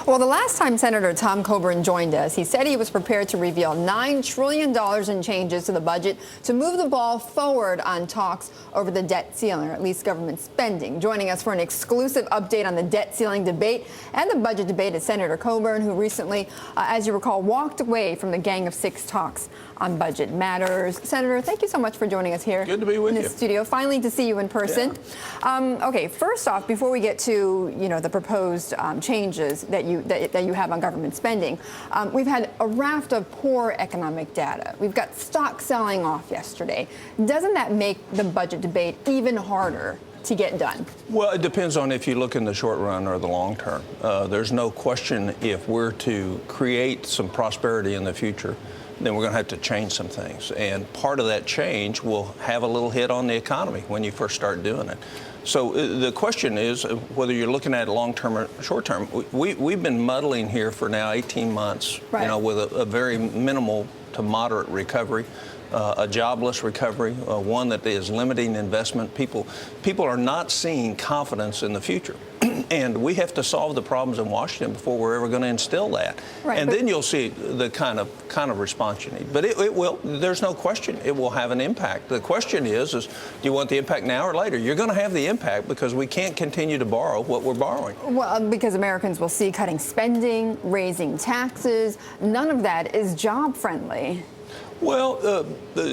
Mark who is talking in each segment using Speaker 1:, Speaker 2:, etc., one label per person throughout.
Speaker 1: Well, the last time Senator Tom Coburn joined us, he said he was prepared to reveal $9 trillion in changes to the budget to move the ball forward on talks over the debt ceiling, or at least government spending. Joining us for an exclusive update on the debt ceiling debate and the budget debate is Senator Coburn, who recently, as you recall, walked away from the Gang of Six talks on budget matters. Senator, thank you so much for joining us here.
Speaker 2: Good to be with you.
Speaker 1: In the studio. Finally to see you in person. Yeah. Okay, first off, before we get to the proposed changes that you have on government spending, we've had a raft of poor economic data. We've got stocks selling off yesterday. Doesn't that make the budget debate even harder to get done?
Speaker 2: Well, it depends on if you look in the short run or the long term. There's no question if we're to create some prosperity in the future, then we're going to have to change some things. And part of that change will have a little hit on the economy when you first start doing it. So the question is whether you're looking at it long-term or short-term. We've been muddling here for now 18 months,
Speaker 1: right,
Speaker 2: with a very minimal to moderate recovery, a jobless recovery, one that is limiting investment. People are not seeing confidence in the future. And we have to solve the problems in Washington before we're ever going to instill that. Right, and then you'll see the kind of response you need. But it will, there's no question, it will have an impact. The question is do you want the impact now or later? You're going to have the impact because we can't continue to borrow what we're borrowing.
Speaker 1: Well, because Americans will see cutting spending, raising taxes. None of that is job friendly.
Speaker 2: Well,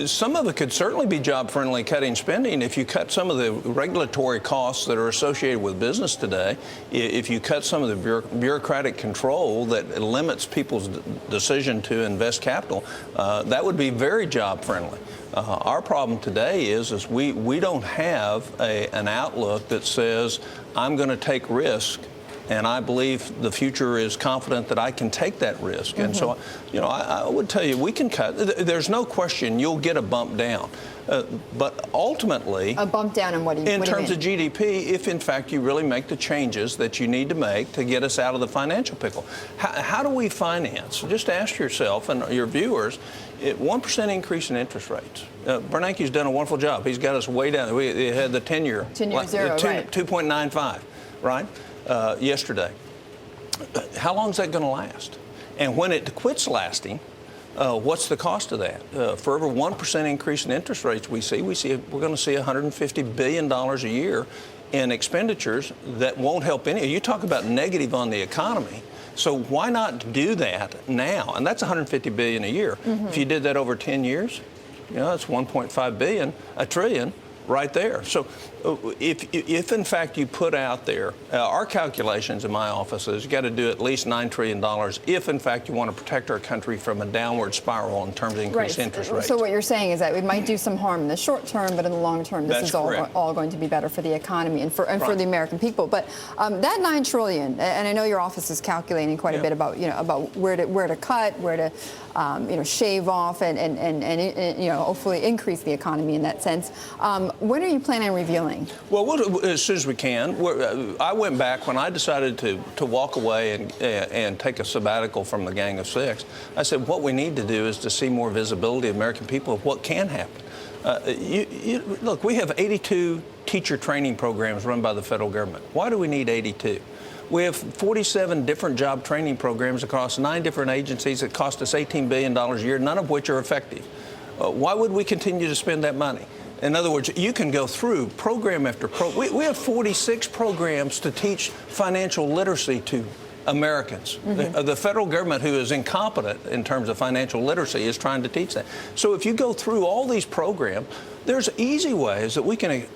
Speaker 2: some of it could certainly be job-friendly, cutting spending. If you cut some of the regulatory costs that are associated with business today, if you cut some of the bureaucratic control that limits people's decision to invest capital, that would be very job-friendly. Our problem today is we don't have an outlook that says, I'm going to take risk, and I believe the future is confident that I can take that risk. Mm-hmm. And so, I would tell you, we can cut. There's no question you'll get a bump down. But ultimately,
Speaker 1: a bump down in what do you mean? In
Speaker 2: terms of GDP, if in fact you really make the changes that you need to make to get us out of the financial pickle. How do we finance? Just ask yourself and your viewers, 1% increase in interest rates. Bernanke's done a wonderful job. He's got us way down. We had the 10-year.
Speaker 1: 10-year zero, right.
Speaker 2: 2.95, right? Yesterday. How long is that going to last? And when it quits lasting, what's the cost of that? For every 1% increase in interest rates we're going to see $150 billion a year in expenditures that won't help any. You talk about negative on the economy. So why not do that now? And that's $150 billion a year. Mm-hmm. If you did that over 10 years, that's $1.5 billion, a trillion. Right there. So if in fact you put out there, our calculations in my office is you got to do at least $9 trillion if in fact you want to protect our country from a downward spiral in terms of increased interest rates.
Speaker 1: So what you're saying is that it might do some harm in the short term, but in the long term, this is all going to be better for the economy and for the American people. But that $9 trillion, and I know your office is calculating quite a bit about where to cut, where to shave off and hopefully increase the economy in that sense. When are you planning on revealing?
Speaker 2: Well, as soon as we can. I went back when I decided to walk away and take a sabbatical from the Gang of Six. I said what we need to do is to see more visibility of American people of what can happen. Look, we have 82 teacher training programs run by the federal government. Why do we need 82? We have 47 different job training programs across 9 different agencies that cost us $18 billion a year, none of which are effective. Why would we continue to spend that money? In other words, you can go through program after program. We have 46 programs to teach financial literacy to Americans. Mm-hmm. The federal government, who is incompetent in terms of financial literacy, is trying to teach that. So if you go through all these programs, there's easy ways that we can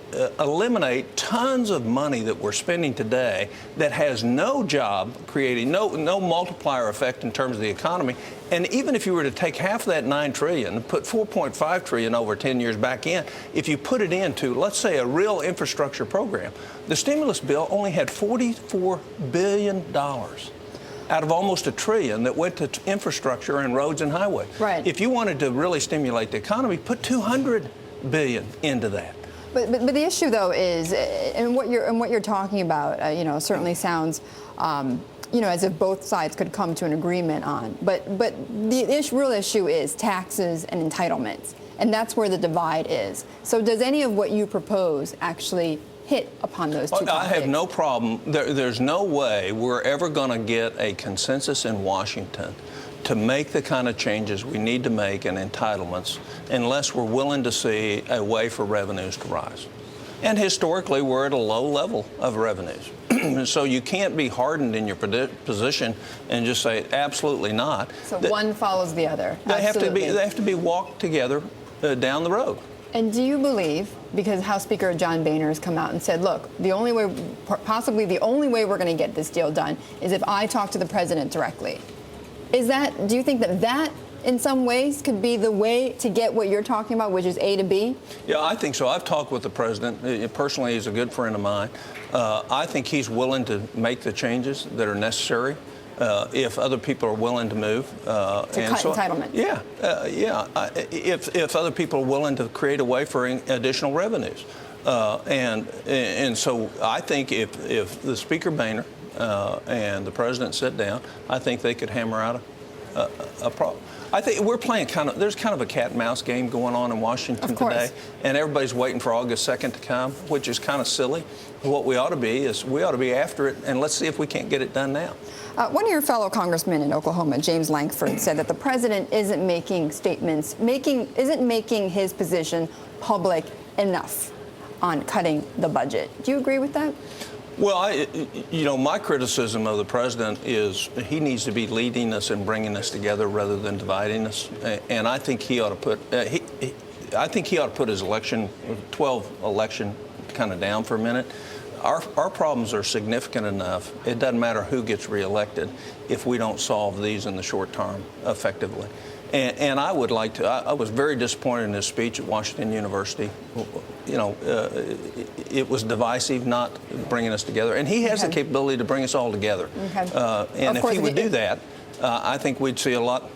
Speaker 2: eliminate tons of money that we're spending today that has no job creating, no multiplier effect in terms of the economy. And even if you were to take half of that $9 trillion and put $4.5 trillion over 10 years back in, if you put it into, let's say, a real infrastructure program, the stimulus bill only had $44 billion out of almost $1 trillion that went to infrastructure and roads and highways. Right. If you wanted to really stimulate the economy, put $200 billion into that.
Speaker 1: But the issue, though, is, and what you're talking about, certainly sounds, as if both sides could come to an agreement on. But the real issue is taxes and entitlements, and that's where the divide is. So does any of what you propose actually hit upon those two topics.
Speaker 2: I have no problem. There's no way we're ever going to get a consensus in Washington to make the kind of changes we need to make in entitlements unless we're willing to see a way for revenues to rise. And historically, we're at a low level of revenues. So you can't be hardened in your position and just say, absolutely not.
Speaker 1: So one follows the other.
Speaker 2: They have to be walked together down the road.
Speaker 1: And do you believe, because House Speaker John Boehner has come out and said, look, possibly the only way we're going to get this deal done is if I talk to the president directly. Do you think that in some ways could be the way to get what you're talking about, which is A to B?
Speaker 2: Yeah, I think so. I've talked with the president. Personally, he's a good friend of mine. I think he's willing to make the changes that are necessary if other people are willing to move.
Speaker 1: To cut entitlements.
Speaker 2: Yeah, if other people are willing to create a way for additional revenues. And so I think if the Speaker Boehner and the president sit down, I think they could hammer out a problem. I think we're playing there's kind of a cat and mouse game going on in Washington today, and everybody's waiting for August 2nd to come, which is kind of silly. What we ought to be is we ought to be after it, and let's see if we can't get it done now.
Speaker 1: One of your fellow congressmen in Oklahoma, James Lankford, said that the president isn't making statements, isn't making his position public enough on cutting the budget. Do you agree with that?
Speaker 2: Well, my criticism of the president is he needs to be leading us and bringing us together rather than dividing us. And I think he ought to put his 12 election kind of down for a minute. Our problems are significant enough. It doesn't matter who gets reelected if we don't solve these in the short term effectively. And I would like to. I was very disappointed in his speech at Washington University. It was divisive, not bringing us together. And he has the capability to bring us all together. And if he would do that, I think we'd see a lot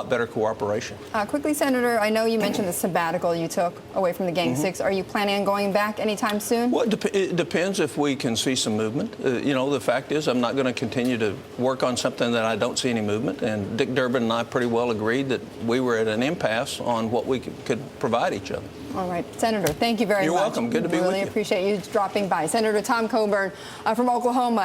Speaker 2: better cooperation.
Speaker 1: Quickly, Senator, I know you mentioned the sabbatical you took away from the Gang 6. Are you planning on going back anytime soon?
Speaker 2: Well, it depends if we can see some movement. The fact is I'm not going to continue to work on something that I don't see any movement. And Dick Durbin and I pretty well agreed that we were at an impasse on what we could provide each other.
Speaker 1: All right. Senator, thank you very much.
Speaker 2: You're welcome. Good to be with you.
Speaker 1: Really appreciate you dropping by. Senator Tom Coburn from Oklahoma.